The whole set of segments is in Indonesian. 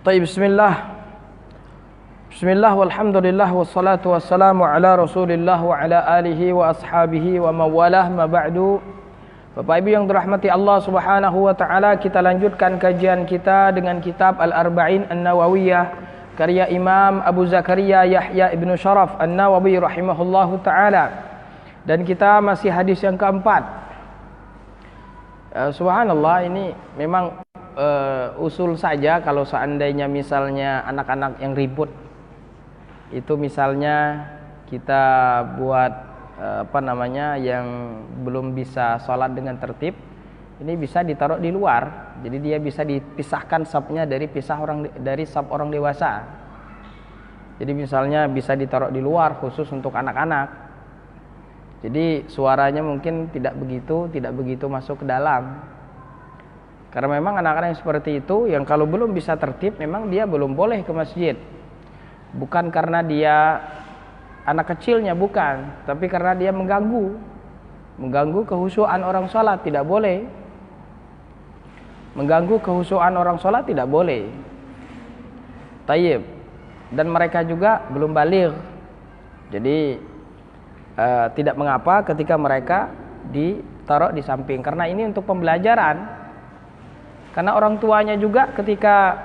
Taib, bismillah. Bismillah walhamdulillah wassalatu wassalamu ala Rasulillah wa ala alihi wa ashabihi wa mawalah ma ba'du. Bapak Ibu yang dirahmati Allah Subhanahu wa taala, kita lanjutkan kajian kita dengan kitab Al-Arba'in An-Nawawiyah karya Imam Abu Zakaria Yahya Ibn Sharaf An-Nawawi rahimahullahu taala. Dan kita masih hadis yang keempat. Subhanallah, ini memang usul saja kalau seandainya misalnya anak-anak yang ribut itu, misalnya kita buat yang belum bisa sholat dengan tertib, ini bisa ditaruh di luar, jadi dia bisa dipisahkan safnya dari saf orang dewasa. Jadi misalnya bisa ditaruh di luar khusus untuk anak-anak, jadi suaranya mungkin tidak begitu masuk ke dalam. Karena memang anak-anak yang seperti itu, yang kalau belum bisa tertib, memang dia belum boleh ke masjid. Bukan karena dia anak kecilnya, bukan, tapi karena dia mengganggu kehusuan orang sholat, tidak boleh. Mengganggu kehusuan orang sholat tidak boleh. Tayyib. Dan mereka juga belum baligh, jadi tidak mengapa ketika mereka ditaruh di samping, karena ini untuk pembelajaran. Karena orang tuanya juga ketika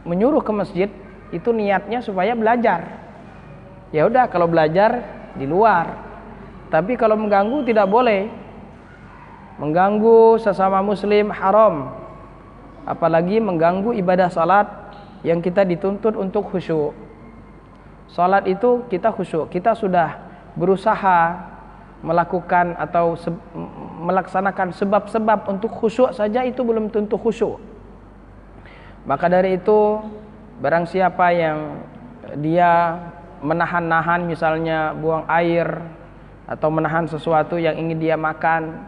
menyuruh ke masjid itu niatnya supaya belajar. Ya udah, kalau belajar di luar. Tapi kalau mengganggu tidak boleh. Mengganggu sesama muslim haram. Apalagi mengganggu ibadah salat yang kita dituntut untuk khusyuk. Salat itu kita khusyuk. Kita sudah berusaha melakukan atau melaksanakan sebab-sebab untuk khusyuk saja, itu belum tentu khusyuk. Maka dari itu, barang siapa yang dia menahan-nahan, misalnya buang air atau menahan sesuatu yang ingin dia makan,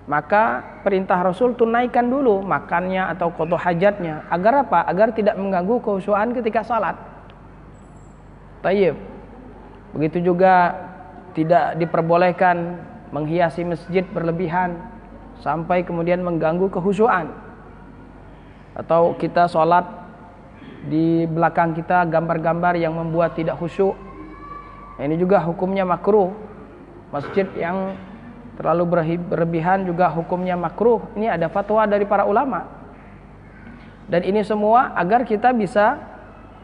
maka perintah Rasul tunaikan dulu makannya atau qada hajatnya. Agar apa? Agar tidak mengganggu khusyuan ketika salat. Tayyib. Begitu juga tidak diperbolehkan menghiasi masjid berlebihan sampai kemudian mengganggu kekhusyuan. Atau kita sholat di belakang kita gambar-gambar yang membuat tidak khusyuk. Ini juga hukumnya makruh. Masjid yang terlalu berlebihan juga hukumnya makruh. Ini ada fatwa dari para ulama. Dan ini semua agar kita bisa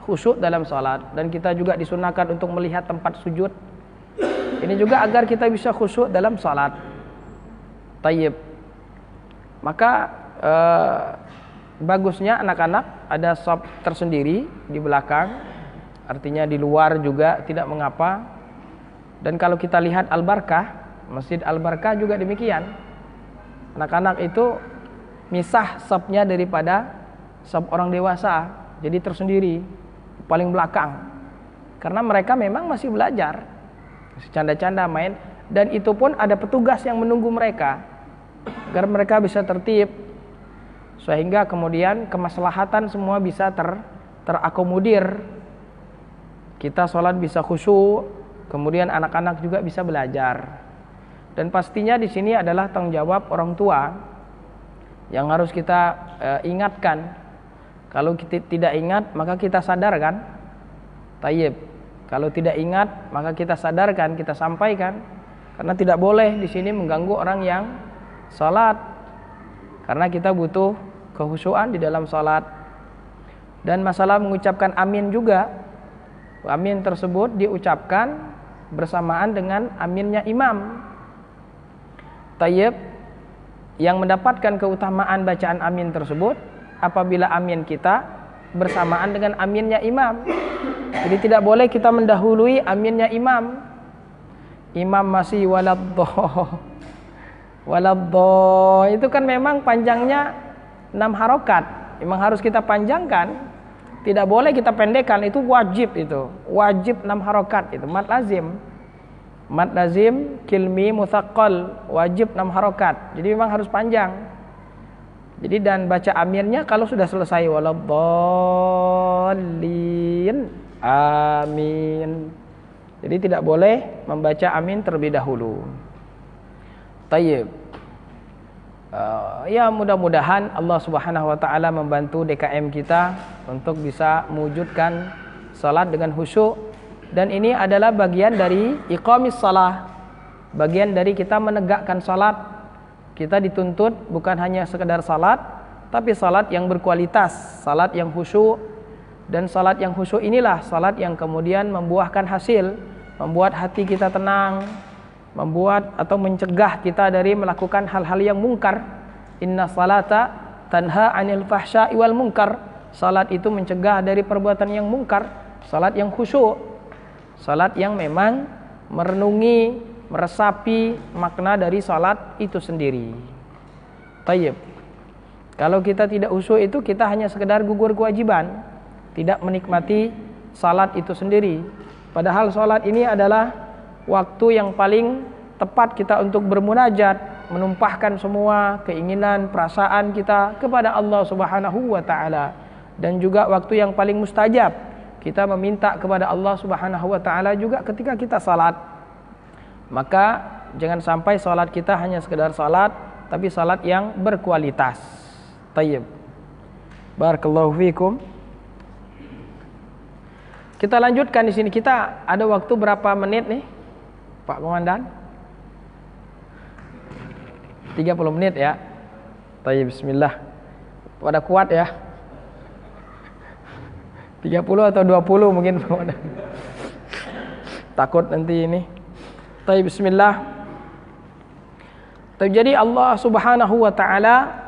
khusyuk dalam sholat. Dan kita juga disunahkan untuk melihat tempat sujud. Ini juga agar kita bisa khusyuk dalam salat. Tayyib. Maka bagusnya anak-anak ada shaf tersendiri di belakang. Artinya di luar juga tidak mengapa. Dan kalau kita lihat Al-Barkah, Masjid Al-Barkah juga demikian. Anak-anak itu misah shafnya daripada shaf orang dewasa. Jadi tersendiri, paling belakang. Karena mereka memang masih belajar. Canda-canda main, dan itu pun ada petugas yang menunggu mereka agar mereka bisa tertib, sehingga kemudian kemaslahatan semua bisa terakomodir. Kita sholat bisa khusyuk, kemudian anak-anak juga bisa belajar. Dan pastinya di sini adalah tanggung jawab orang tua yang harus kita ingatkan. Kalau kita tidak ingat, maka kita sadarkan. Tayyib. Kalau tidak ingat, maka kita sadarkan, kita sampaikan. Karena tidak boleh di sini mengganggu orang yang salat. Karena kita butuh kekhusyuan di dalam salat. Dan masalah mengucapkan amin juga. Amin tersebut diucapkan bersamaan dengan aminnya imam. Tayyib. Yang mendapatkan keutamaan bacaan amin tersebut apabila amin kita bersamaan dengan aminnya imam. Jadi tidak boleh kita mendahului aminnya imam. Imam masih waladdoh. Itu kan memang panjangnya 6 harokat. Memang harus kita panjangkan. Tidak boleh kita pendekkan, itu wajib itu. Wajib 6 harokat itu, mad lazim. Mad lazim kilmi mutsaqqal, wajib 6 harokat. Jadi memang harus panjang. Jadi dan baca aminnya kalau sudah selesai waladdallin, amin. Jadi tidak boleh membaca amin terlebih dahulu. Tayyib. Ya mudah-mudahan Allah Subhanahu wa taala membantu DKM kita untuk bisa mewujudkan salat dengan khusyuk, dan ini adalah bagian dari iqamis shalah, bagian dari kita menegakkan salat. Kita dituntut bukan hanya sekedar salat, tapi salat yang berkualitas, salat yang khusyuk. Dan salat yang khusyuk inilah salat yang kemudian membuahkan hasil, membuat hati kita tenang, membuat atau mencegah kita dari melakukan hal-hal yang mungkar. Inna salata tanha 'anil fahsya'i wal munkar. Salat itu mencegah dari perbuatan yang mungkar. Salat yang khusyuk, salat yang memang merenungi, meresapi makna dari salat itu sendiri. Tayyib. Kalau kita tidak khusyuk itu kita hanya sekedar gugur kewajiban, tidak menikmati salat itu sendiri. Padahal salat ini adalah waktu yang paling tepat kita untuk bermunajat, menumpahkan semua keinginan, perasaan kita kepada Allah Subhanahu wa taala, dan juga waktu yang paling mustajab kita meminta kepada Allah Subhanahu wa taala juga ketika kita salat. Maka jangan sampai salat kita hanya sekedar salat, tapi salat yang berkualitas. Tayyib. Barakallahu fikum. Kita lanjutkan di sini. Kita ada waktu berapa menit nih, Pak Komandan? 30 menit ya. Tayyib, bismillah. Pada kuat ya. 30 atau 20 mungkin. Takut nanti ini. Tayyib, bismillah. Jadi Allah Subhanahu wa taala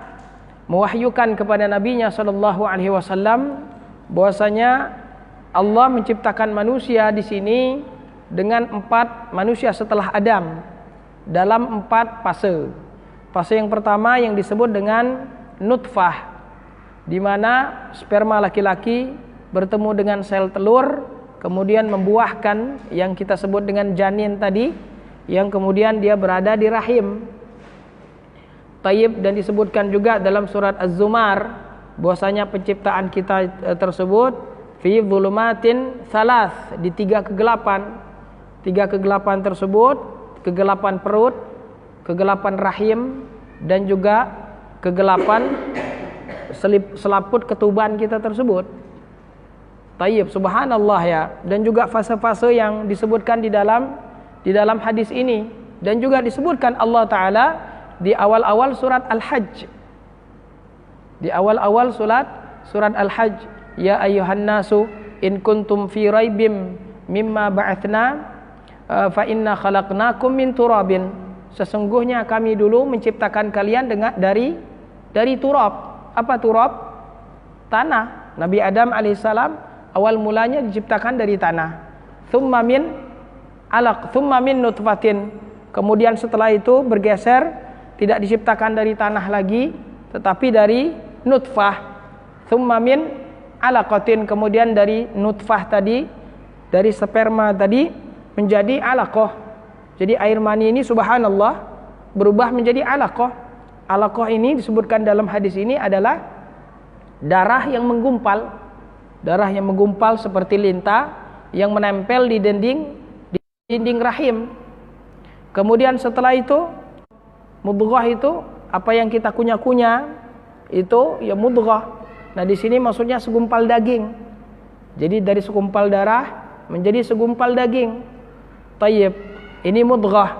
mewahyukan kepada nabinya sallallahu alaihi wasallam bahwasanya Allah menciptakan manusia di sini dengan 4 manusia setelah Adam dalam 4 fase. Fase yang pertama yang disebut dengan nutfah, di mana sperma laki-laki bertemu dengan sel telur, kemudian membuahkan yang kita sebut dengan janin tadi, yang kemudian dia berada di rahim. Tayyib, dan disebutkan juga dalam surat Az-Zumar bahwasanya penciptaan kita tersebut fi dhulumatin thalas, di 3 kegelapan. 3 kegelapan tersebut, kegelapan perut, kegelapan rahim, dan juga kegelapan selaput ketuban kita tersebut. Tayyib, subhanallah ya. Dan juga fase-fase yang disebutkan di dalam hadis ini, dan juga disebutkan Allah taala di awal-awal surat Al-Hajj. Di awal-awal surat Al-Hajj, ya ayyuhan nasu in kuntum fi raibim mimma ba'atsna fa inna khalaqnakum min turabin. Sesungguhnya kami dulu menciptakan kalian dari turab. Apa turab? Tanah. Nabi Adam alaihissalam awal mulanya diciptakan dari tanah. Tsumma min alaq, tsumma min nutfatin. Kemudian setelah itu bergeser, tidak diciptakan dari tanah lagi, tetapi dari nutfah. Tsumma min alaqatin, kemudian dari nutfah tadi, dari sperma tadi menjadi alaqah. Jadi air mani ini subhanallah berubah menjadi alaqah. Alaqah ini disebutkan dalam hadis ini adalah darah yang menggumpal. Darah yang menggumpal seperti lintah yang menempel di dinding rahim. Kemudian setelah itu mudghah itu apa yang kita kunyah-kunyah itu ya mudghah. Nah, di sini maksudnya segumpal daging. Jadi dari segumpal darah menjadi segumpal daging. Tayyib, ini mudghah.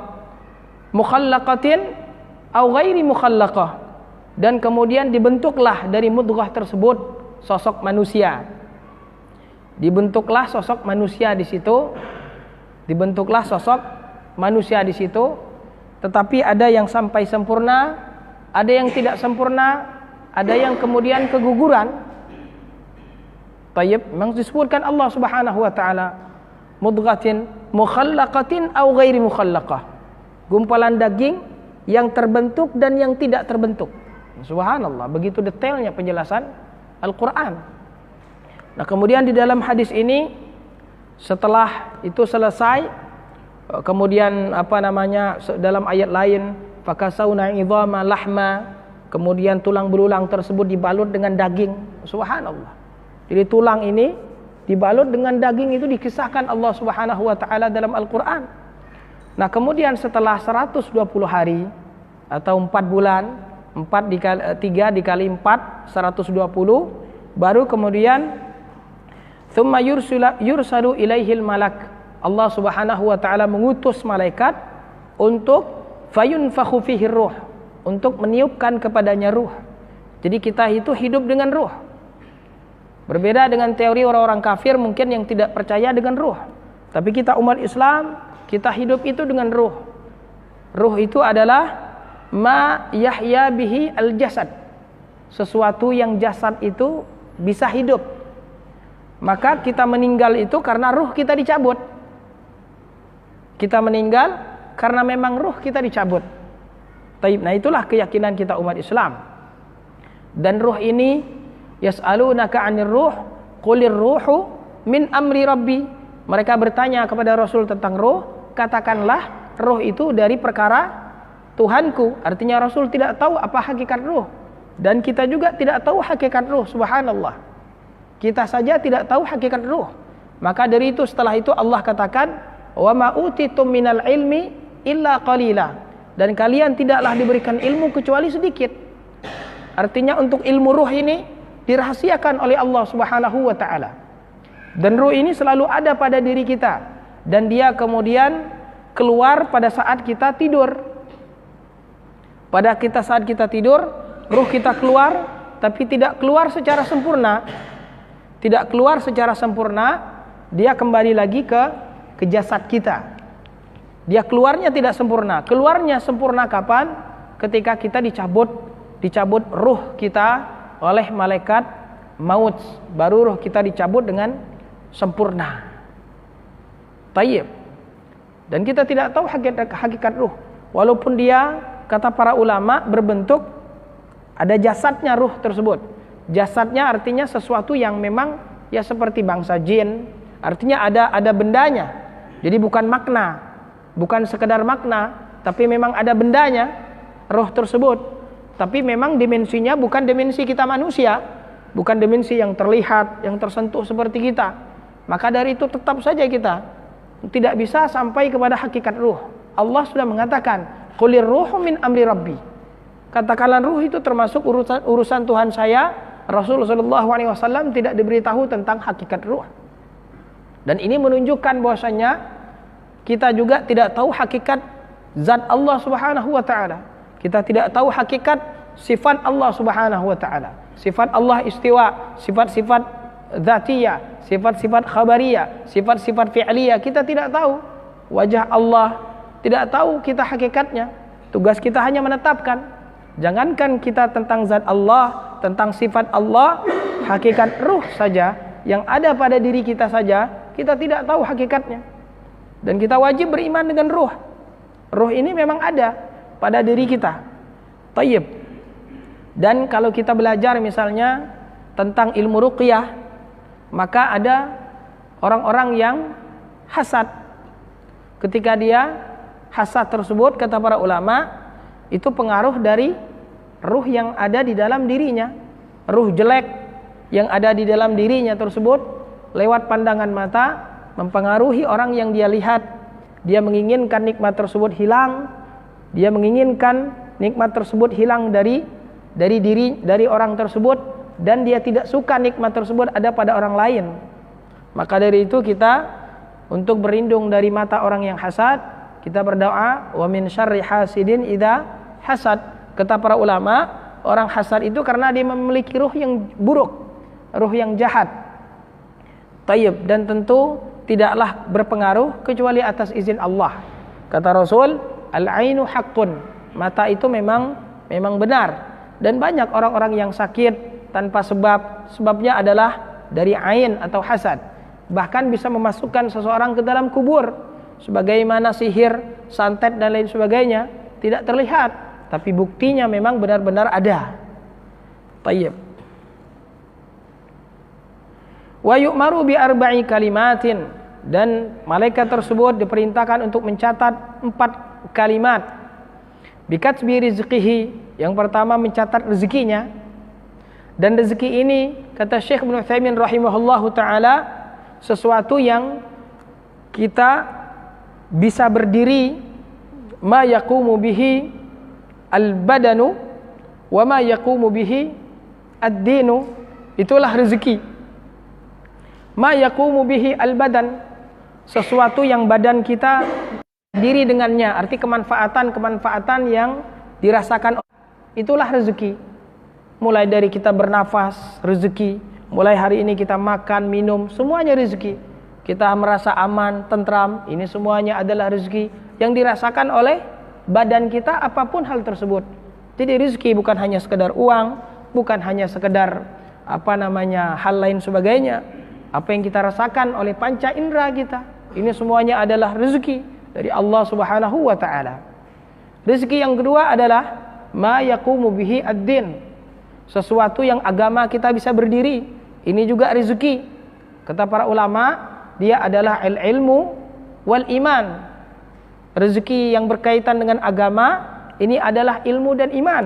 Mukhallaqatin au ghairi mukhallaqah. Dan kemudian dibentuklah dari mudghah tersebut sosok manusia. Dibentuklah sosok manusia di situ. Dibentuklah sosok manusia di situ. Tetapi ada yang sampai sempurna, ada yang tidak sempurna, ada yang kemudian keguguran. Tayyib, memang disebutkan Allah Subhanahu wa taala mudghatin mukhallaqatin au ghairi mukhallaqah. Gumpalan daging yang terbentuk dan yang tidak terbentuk. Subhanallah, begitu detailnya penjelasan Al-Qur'an. Nah, kemudian di dalam hadis ini setelah itu selesai, kemudian dalam ayat lain fakasauna idhama lahma, kemudian tulang belulang tersebut dibalut dengan daging. Subhanallah. Jadi tulang ini dibalut dengan daging, itu dikisahkan Allah Subhanahu wa taala dalam Al-Qur'an. Nah, kemudian setelah 120 hari atau 4 bulan 3 dikali 4 120, baru kemudian thumma yursalu ilaihil malak, Allah Subhanahu wa taala mengutus malaikat untuk fayunfakhu fihi ruh, untuk meniupkan kepadanya ruh. Jadi kita itu hidup dengan ruh. Berbeda dengan teori orang-orang kafir mungkin yang tidak percaya dengan ruh. Tapi kita umat Islam, kita hidup itu dengan ruh. Ruh itu adalah ma yahya bihi al-jasad, sesuatu yang jasad itu bisa hidup. Maka kita meninggal itu karena ruh kita dicabut. Kita meninggal karena memang ruh kita dicabut. Nah itulah keyakinan kita umat Islam. Dan ruh ini yas'alunaka 'anir ruh qulir ruhu min amri rabbi. Mereka bertanya kepada Rasul tentang ruh, katakanlah ruh itu dari perkara Tuhanku. Artinya Rasul tidak tahu apa hakikat ruh, dan kita juga tidak tahu hakikat ruh. Subhanallah, kita saja tidak tahu hakikat ruh. Maka dari itu setelah itu Allah katakan wa ma utitum minal ilmi illa qalila, dan kalian tidaklah diberikan ilmu kecuali sedikit. Artinya untuk ilmu ruh ini dirahasiakan oleh Allah Subhanahu wa taala. Dan ruh ini selalu ada pada diri kita, dan dia kemudian keluar pada saat kita tidur. Saat kita tidur, ruh kita keluar, tapi tidak keluar secara sempurna. Tidak keluar secara sempurna, dia kembali lagi ke jasad kita. Dia keluarnya tidak sempurna. Keluarnya sempurna kapan? Ketika kita dicabut ruh kita oleh malaikat maut, baru ruh kita dicabut dengan sempurna. Tayyib. Dan kita tidak tahu hakikat ruh, walaupun dia, kata para ulama, berbentuk ada jasadnya ruh tersebut. Jasadnya artinya sesuatu yang memang ya seperti bangsa jin, artinya ada bendanya. Jadi bukan makna, bukan sekedar makna, tapi memang ada bendanya ruh tersebut. Tapi memang dimensinya bukan dimensi kita manusia, bukan dimensi yang terlihat, yang tersentuh seperti kita. Maka dari itu tetap saja kita tidak bisa sampai kepada hakikat ruh. Allah sudah mengatakan, qulir ruhu min amri rabbi. Katakanlah ruh itu termasuk urusan Tuhan saya. Rasulullah SAW tidak diberitahu tentang hakikat ruh. Dan ini menunjukkan bahwasanya kita juga tidak tahu hakikat zat Allah Subhanahu wa taala. Kita tidak tahu hakikat sifat Allah Subhanahu wa taala. Sifat Allah istiwa, sifat-sifat dzatiyah, sifat-sifat khabariyah, sifat-sifat fi'liyah, kita tidak tahu. Wajah Allah tidak tahu kita hakikatnya. Tugas kita hanya menetapkan. Jangankan kita tentang zat Allah, tentang sifat Allah, hakikat ruh saja yang ada pada diri kita saja kita tidak tahu hakikatnya. Dan kita wajib beriman dengan ruh. Ruh ini memang ada pada diri kita. Tayyib. Dan kalau kita belajar misalnya tentang ilmu ruqyah, maka ada orang-orang yang hasad. Ketika dia hasad tersebut, kata para ulama, itu pengaruh dari ruh yang ada di dalam dirinya. Ruh jelek yang ada di dalam dirinya tersebut lewat pandangan mata mempengaruhi orang yang dia lihat. Dia menginginkan nikmat tersebut hilang. Dia menginginkan nikmat tersebut hilang dari orang tersebut, dan dia tidak suka nikmat tersebut ada pada orang lain. Maka dari itu kita untuk berlindung dari mata orang yang hasad, kita berdoa wa min syarri hasidin idza hasad. Kata para ulama, orang hasad itu karena dia memiliki ruh yang buruk, ruh yang jahat. Tayyib. Dan tentu tidaklah berpengaruh kecuali atas izin Allah. Kata Rasul, al-ainu haqqun, mata itu memang benar. Dan banyak orang-orang yang sakit tanpa sebabnya adalah dari ain atau hasad. Bahkan bisa memasukkan seseorang ke dalam kubur, sebagaimana sihir, santet dan lain sebagainya, tidak terlihat, tapi buktinya memang benar-benar ada. Tayyib. Wa yu'maru bi arba'i kalimatin, dan malaikat tersebut diperintahkan untuk mencatat 4 kalimat. Bikatbi rizqihi, yang pertama mencatat rezekinya. Dan rezeki ini, kata Syekh Ibnu Utsaimin rahimahullahu taala, sesuatu yang kita bisa berdiri ma yaqumu bihi al-badanu Wa ma yaqumu bihi ad-dinu, itulah rezeki. Ma yaqumu bihi al-badan, sesuatu yang badan kita diri dengannya, arti kemanfaatan yang dirasakan, itulah rezeki. Mulai dari kita bernafas, rezeki. Mulai hari ini kita makan, minum, semuanya rezeki. Kita merasa aman, tentram, ini semuanya adalah rezeki yang dirasakan oleh badan kita, apapun hal tersebut. Jadi rezeki bukan hanya sekedar uang, bukan hanya sekedar hal lain sebagainya. Apa yang kita rasakan oleh panca indera kita, ini semuanya adalah rezeki dari Allah Subhanahu wa taala. Rezeki yang kedua adalah ma yaqumu bihi ad-din, sesuatu yang agama kita bisa berdiri, ini juga rezeki. Kata para ulama, dia adalah al-ilmu wal iman. Rezeki yang berkaitan dengan agama, ini adalah ilmu dan iman.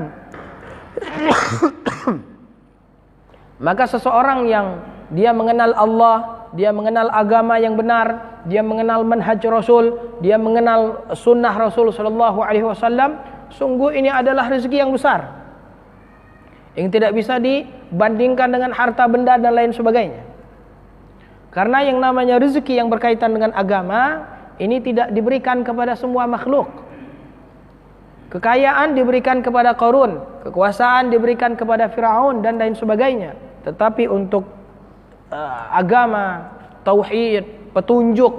Maka seseorang yang dia mengenal Allah, dia mengenal agama yang benar, dia mengenal manhaj Rasul, dia mengenal sunnah Rasul sallallahu alaihi wasallam, sungguh ini adalah rezeki yang besar, yang tidak bisa dibandingkan dengan harta benda dan lain sebagainya. Karena yang namanya rezeki yang berkaitan dengan agama, ini tidak diberikan kepada semua makhluk. Kekayaan diberikan kepada Qarun, kekuasaan diberikan kepada Firaun dan lain sebagainya. Tetapi untuk agama, tauhid, petunjuk,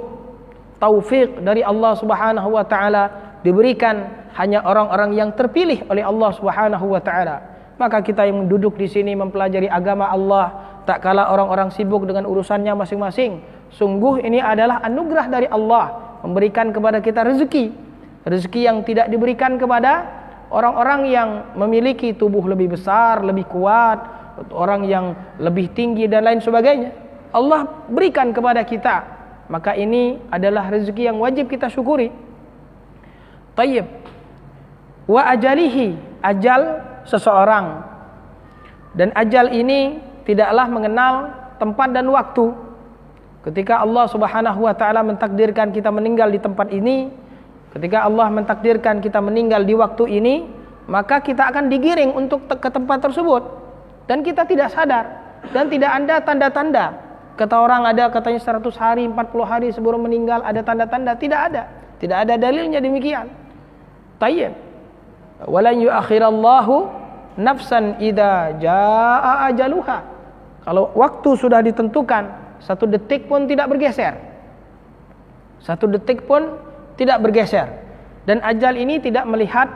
taufik dari Allah Subhanahu wa taala diberikan hanya orang-orang yang terpilih oleh Allah Subhanahu wa taala. Maka kita yang duduk di sini mempelajari agama Allah, tak kala orang-orang sibuk dengan urusannya masing-masing, sungguh ini adalah anugerah dari Allah memberikan kepada kita rezeki. Rezeki yang tidak diberikan kepada orang-orang yang memiliki tubuh lebih besar, lebih kuat, orang yang lebih tinggi dan lain sebagainya. Allah berikan kepada kita, maka ini adalah rezeki yang wajib kita syukuri. Tayyib. Wa ajalihi, ajal seseorang, dan ajal ini tidaklah mengenal tempat dan waktu. Ketika Allah Subhanahu wa taala mentakdirkan kita meninggal di tempat ini, ketika Allah mentakdirkan kita meninggal di waktu ini, maka kita akan digiring untuk ke tempat tersebut, dan kita tidak sadar, dan tidak ada tanda-tanda. Kata orang ada katanya 100 hari, 40 hari sebelum meninggal ada tanda-tanda, tidak ada dalilnya demikian. Tayyib. Walan yuakhirallahu nafsan idza jaa ajaluha. Kalau waktu sudah ditentukan, 1 detik pun tidak bergeser. 1 detik pun tidak bergeser. Dan ajal ini tidak melihat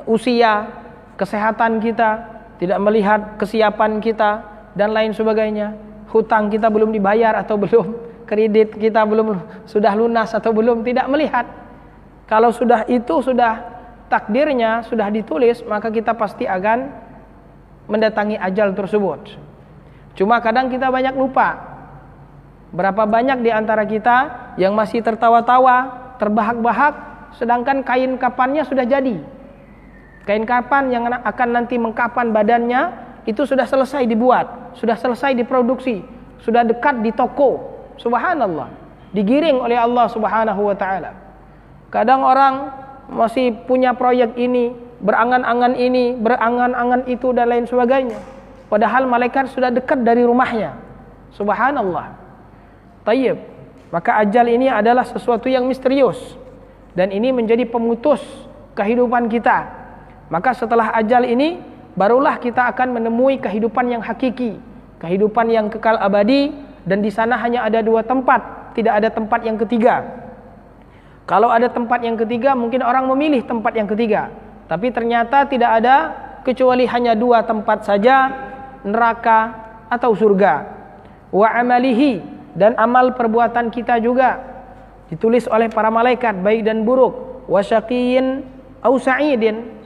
usia, kesehatan kita, tidak melihat kesiapan kita dan lain sebagainya. Hutang kita belum dibayar atau belum, kredit kita belum sudah lunas atau belum, tidak melihat. Kalau sudah itu sudah takdirnya sudah ditulis, maka kita pasti akan mendatangi ajal tersebut. Cuma kadang kita banyak lupa. Berapa banyak di antara kita yang masih tertawa-tawa, terbahak-bahak, sedangkan kain kapannya sudah jadi. Kain kapan yang akan nanti mengkapan badannya itu sudah selesai dibuat, sudah selesai diproduksi, sudah dekat di toko. Subhanallah, digiring oleh Allah Subhanahu wa taala. Kadang orang masih punya proyek ini, berangan-angan ini, berangan-angan itu dan lain sebagainya, padahal malaikat sudah dekat dari rumahnya. Subhanallah. Tayyib. Maka ajal ini adalah sesuatu yang misterius, dan ini menjadi pemutus kehidupan kita. Maka setelah ajal ini barulah kita akan menemui kehidupan yang hakiki, kehidupan yang kekal abadi, dan di sana hanya ada 2 tempat, tidak ada tempat yang ketiga. Kalau ada tempat yang ketiga, mungkin orang memilih tempat yang ketiga. Tapi ternyata tidak ada kecuali hanya 2 tempat saja, neraka atau surga. Wa amalihi, dan amal perbuatan kita juga ditulis oleh para malaikat, baik dan buruk. Wa syaqiyyin au sa'idin.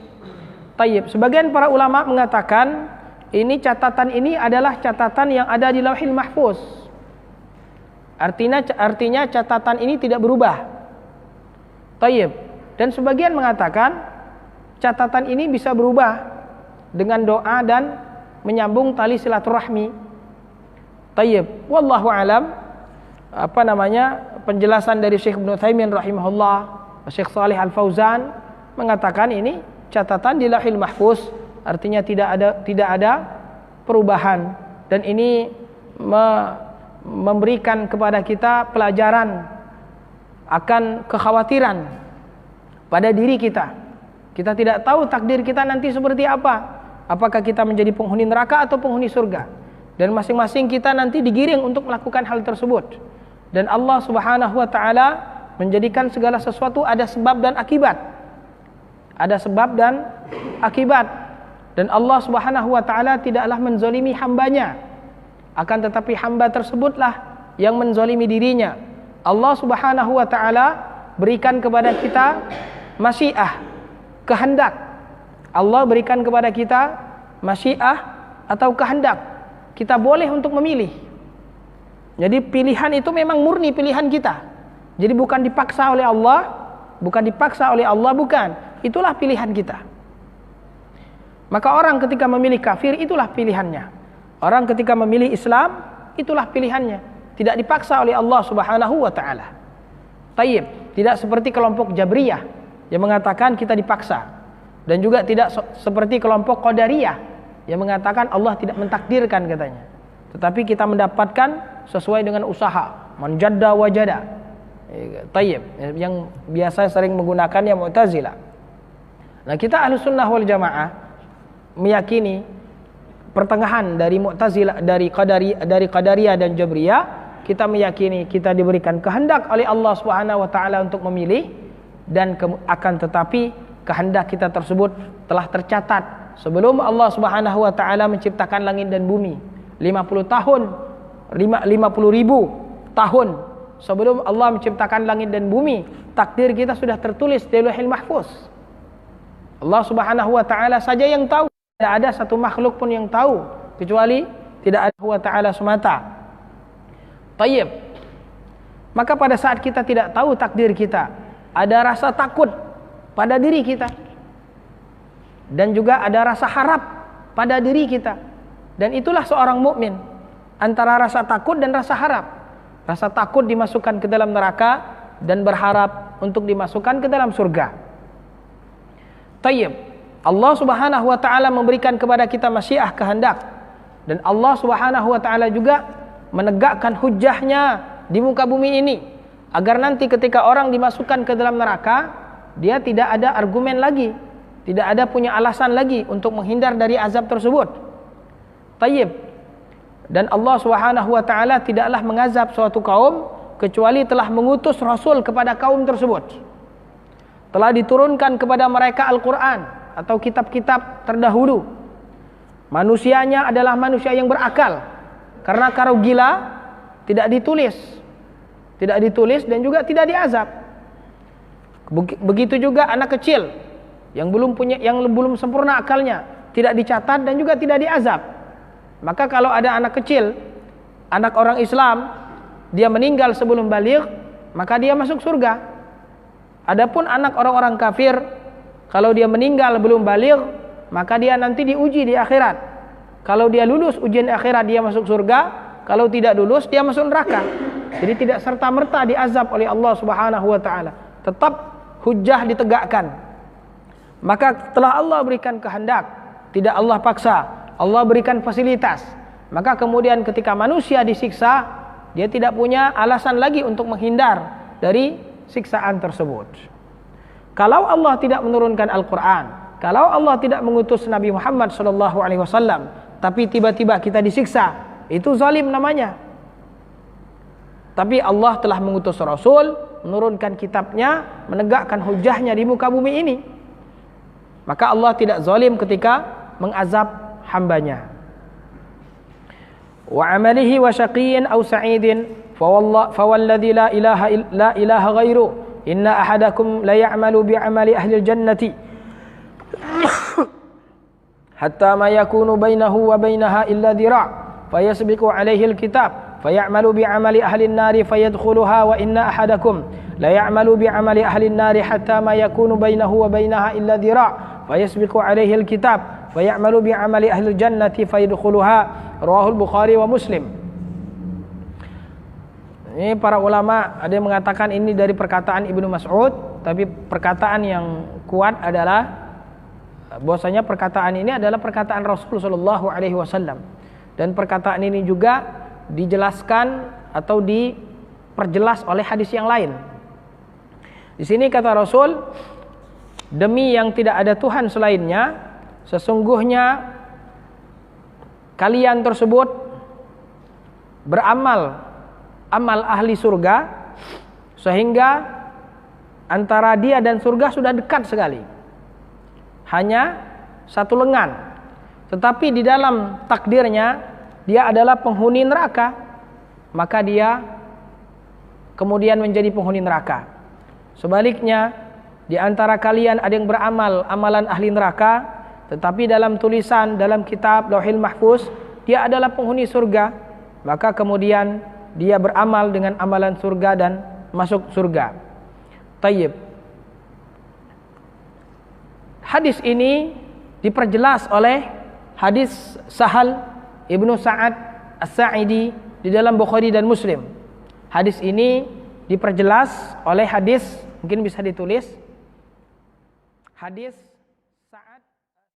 Tayyib. Sebagian para ulama mengatakan ini catatan ini adalah catatan yang ada di Lauhil Mahfuz. Artinya catatan ini tidak berubah. Tayyib. Dan sebagian mengatakan catatan ini bisa berubah dengan doa dan menyambung tali silaturahmi. Tayyib. Wallahu alam. Penjelasan dari Syekh Ibnu Utsaimin rahimahullah, Syekh Shalih Al Fauzan mengatakan ini catatan di Lauhil Mahfuz, artinya tidak ada perubahan. Dan ini memberikan kepada kita pelajaran akan kekhawatiran pada diri kita. Kita tidak tahu takdir kita nanti seperti apa. Apakah kita menjadi penghuni neraka atau penghuni surga. Dan masing-masing kita nanti digiring untuk melakukan hal tersebut. Dan Allah Subhanahu wa taala menjadikan segala sesuatu ada sebab dan akibat. Ada sebab dan akibat. Dan Allah Subhanahu wa taala tidaklah menzalimi hambanya. Akan tetapi hamba tersebutlah yang menzalimi dirinya. Allah Subhanahu wa taala berikan kepada kita masyiah, kehendak. Allah berikan kepada kita masyiah atau kehendak. Kita boleh untuk memilih. Jadi pilihan itu memang murni pilihan kita. Jadi bukan dipaksa oleh Allah, bukan. Itulah pilihan kita. Maka orang ketika memilih kafir, itulah pilihannya. Orang ketika memilih Islam, itulah pilihannya. Tidak dipaksa oleh Allah Subhanahu wa taala. Tayyib, tidak seperti kelompok Jabriyah yang mengatakan kita dipaksa. Dan juga tidak seperti kelompok Qadariyah yang mengatakan Allah tidak mentakdirkan katanya. Tetapi kita mendapatkan sesuai dengan usaha. Man jadda wajada. Tayyib, yang biasa sering menggunakannya Mu'tazilah. Nah, kita Ahlussunnah wal Jamaah meyakini pertengahan dari Mu'tazilah, dari Qadariyah dan Jabriyah. Kita meyakini kita diberikan kehendak oleh Allah Subhanahu wa taala untuk memilih, dan akan tetapi kehendak kita tersebut telah tercatat sebelum Allah Subhanahu wa taala menciptakan langit dan bumi. 50 ribu tahun sebelum Allah menciptakan langit dan bumi, takdir kita sudah tertulis di Lauhil Mahfuz. Allah Subhanahu wa taala saja yang tahu. Tidak ada satu makhluk pun yang tahu kecuali tidak ada wa taala semata. Tayyib. Maka pada saat kita tidak tahu takdir kita, ada rasa takut pada diri kita, dan juga ada rasa harap pada diri kita. Dan itulah seorang mukmin, antara rasa takut dan rasa harap. Rasa takut dimasukkan ke dalam neraka dan berharap untuk dimasukkan ke dalam surga. Tayyib. Allah Subhanahu wa taala memberikan kepada kita masyiah, kehendak, dan Allah Subhanahu wa taala juga menegakkan hujjahnya di muka bumi ini, agar nanti ketika orang dimasukkan ke dalam neraka, dia tidak ada argumen lagi, tidak ada punya alasan lagi untuk menghindar dari azab tersebut. Tayyib. Dan Allah Subhanahu wa taala tidaklah mengazab suatu kaum kecuali telah mengutus rasul kepada kaum tersebut. Telah diturunkan kepada mereka Al-Qur'an atau kitab-kitab terdahulu. Manusianya adalah manusia yang berakal. Karena kalau gila tidak ditulis dan juga tidak diazab. Begitu juga anak kecil yang belum sempurna akalnya, tidak dicatat dan juga tidak diazab. Maka kalau ada anak kecil, anak orang Islam, dia meninggal sebelum baligh, maka dia masuk surga. Adapun anak orang-orang kafir, kalau dia meninggal belum baligh, maka dia nanti diuji di akhirat. Kalau dia lulus ujian akhirat, dia masuk surga. Kalau tidak lulus, dia masuk neraka. Jadi tidak serta-merta diazab oleh Allah Subhanahu wa taala. Tetap hujjah ditegakkan. Maka telah Allah berikan kehendak, tidak Allah paksa, Allah berikan fasilitas. Maka kemudian ketika manusia disiksa, dia tidak punya alasan lagi untuk menghindar dari siksaan tersebut. Kalau Allah tidak menurunkan Al-Quran, kalau Allah tidak mengutus Nabi Muhammad SAW, tapi tiba-tiba kita disiksa, itu zalim namanya. Tapi Allah telah mengutus Rasul, menurunkan kitabnya, menegakkan hujahnya di muka bumi ini. Maka Allah tidak zalim ketika mengazab hambanya. Wa amalihi wa syaqiyyin aw sa'idin fawalladhi la ilaha ghairu inna ahadakum la ya'malu bi'amali ahli al-jannati hatta ma yakunu bainahu wa bainaha illa dhira' fayasbiqu alayhi al-kitab fayamalu bi'amali ahli an-nari fayadkhuluha wa inna ahadakum la ya'malu bi'amali ahli an-nari hatta ma yakunu bainahu wa bainaha illa dhira' fayasbiqu alayhi al-kitab fayamalu bi'amali ahli al-jannati fayadkhuluha. Rawahul Bukhari wa Muslim. Ini para ulama ada yang mengatakan ini dari perkataan Ibnu Mas'ud, tapi perkataan yang kuat adalah bahwasanya perkataan ini adalah perkataan Rasul sallallahu alaihi wasallam, dan perkataan ini juga dijelaskan atau diperjelas oleh hadis yang lain. Di sini kata Rasul, demi yang tidak ada Tuhan selainnya, sesungguhnya kalian tersebut beramal amal ahli surga, sehingga antara dia dan surga sudah dekat sekali, hanya satu lengan. Tetapi di dalam takdirnya dia adalah penghuni neraka, maka dia kemudian menjadi penghuni neraka. Sebaliknya, di antara kalian ada yang beramal amalan ahli neraka, tetapi dalam tulisan dalam kitab Lauhil Mahfuz dia adalah penghuni surga, maka kemudian dia beramal dengan amalan surga dan masuk surga. Tayyib. Hadis ini diperjelas oleh hadis Sahal Ibnu Sa'ad As-Sa'idi di dalam Bukhari dan Muslim. Hadis ini diperjelas oleh hadis, mungkin bisa ditulis, hadis